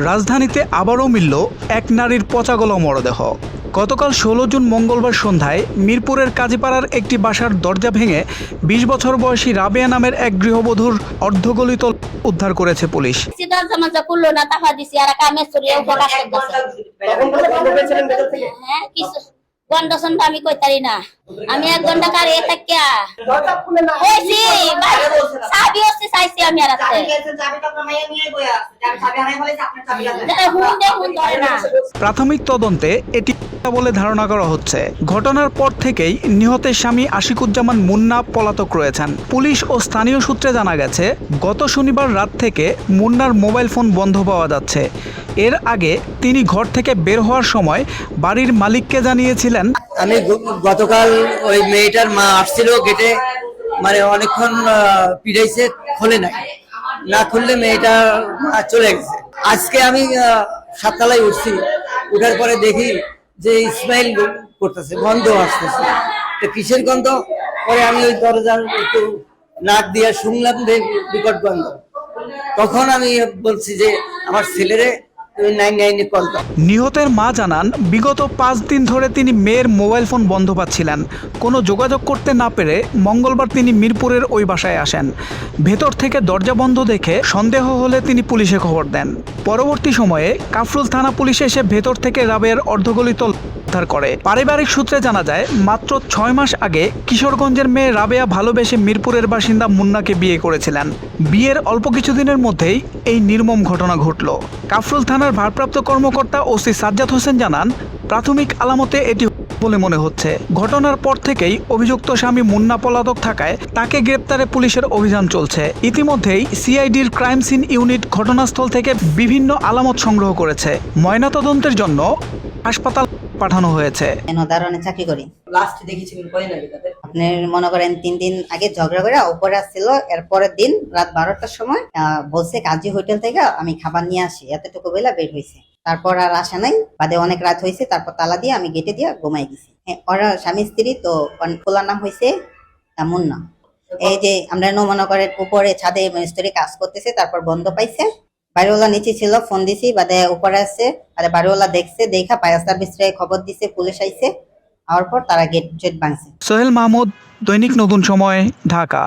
রাজধানীতে আবারও মিলল এক নারীর পচাগলা মরদেহ। গতকাল ১৬ জুন মঙ্গলবার সন্ধ্যায় মিরপুরের কাজীপাড়ার একটি বাসার দরজা ভেঙে ২০ বছর বয়সী রাবেয়া নামের এক গৃহবধূর অর্ধগলিত উদ্ধার করেছে পুলিশ। আমি কইতারি না, আমি ১ ঘন্টা কারিয়ে থাকিয়া চাইছি আমি আর প্রাথমিক তদন্তে এটি বলে ধারণা করা হচ্ছে। ঘটনার পর থেকেই নিহতের স্বামী আশিকুজ্জামান মুন্না পলাতক রয়েছেন। পুলিশ ও স্থানীয় সূত্রে জানা গেছে, গত শনিবার রাত থেকে মুন্নার মোবাইল ফোন বন্ধ পাওয়া যাচ্ছে। এর আগে তিনি ঘর থেকে বের হওয়ার সময় বাড়ির মালিককে জানিয়েছিলেন, আমি গতকাল ওই মেয়েটার মা আসছিল গেটে, মানে অনেকক্ষণ পিড়াইছে, খোলে নাই, না খুললে মেয়েটা চলে গেছে। আজকে আমি 7 তলায় উঠছি, উঠার পরে দেখি যে স্মেল করতেছে, গন্ধ আসতেছে। তো কিসের গন্ধ? পরে আমি ওই দরজার একটু নাক দিয়ে শুনলাম যে বিকট গন্ধ। তখন আমি বলছি যে আমার ছেলেরে নিহতের মা জানান, বিগত 5 দিন ধরে তিনি মেয়ের মোবাইল ফোন বন্ধ পাচ্ছিলেন। কোনো যোগাযোগ করতে না পেরে মঙ্গলবার তিনি মিরপুরের ওই বাসায় আসেন। ভেতর থেকে দরজা বন্ধ দেখে সন্দেহ হলে তিনি পুলিশে খবর দেন। পরবর্তী সময়ে কাফরুল থানা পুলিশ এসে ভেতর থেকে রাবেয়ার অর্ধগলিত উদ্ধার করে। পারিবারিক সূত্রে জানা যায়, মাত্র 6 মাস আগে কিশোরগঞ্জের মেয়ে রাবেয়া ভালোবেসে মিরপুরের বাসিন্দা মুন্নাকে বিয়ে করেছিলেন। বিয়ের অল্প কিছুদিনের মধ্যেই এই নির্মম ঘটনা ঘটল। কাফরুল থানার ভারপ্রাপ্ত কর্মকর্তা ওসি সাজ্জাদ হোসেন জানান, প্রাথমিক আলামতে এটি বলে মনে হচ্ছে। ঘটনার পর থেকেই অভিযুক্ত স্বামী মুন্না পলাতক থাকায় তাকে গ্রেপ্তারে পুলিশের অভিযান চলছে। ইতিমধ্যেই সিআইডির ক্রাইম সিন ইউনিট ঘটনাস্থল থেকে বিভিন্ন আলামত সংগ্রহ করেছে। ময়নাতদন্তের জন্য হাসপাতাল পাঠানো হয়েছে। চাকরি করি, লাস্ট দেখেছিলেন কয়দিন আগে? আপনি মনে করেন 3 দিন আগে ঝগড়া করে উপরে আসছিল। এর পরের দিন রাত 12টার সময় বলছে কাজী হোটেল থেকে আমি খাবার নিয়ে আসি, এতটুকু বেলা বের হয়েছে। তারপর আর আসা নাই, বাদে অনেক রাত হয়েছে। তারপর তালা দিয়ে আমি গেটে দিয়ে ঘুমাই গেছি। ওরা স্বামী স্ত্রী তো, খোলার নাম হয়েছে মুন্না। এই যে আমরা মনে করেন উপরে ছাদে মিস্ত্রি কাজ করতেছে, তারপর বন্ধ পাইছে। বাড়িওয়ালা নিচে ছিল, ফোন দিছি, বাদে উপরে আসছে। বাদে বাড়িওয়ালা দেখছে, দেখা ফায়ার সার্ভিসে খবর দিছে, পুলিশ আইছে। আওয়ার পর তারা গেট ভাঙছে। সোহেল মাহমুদ, দৈনিক নতুন সময়, ঢাকা।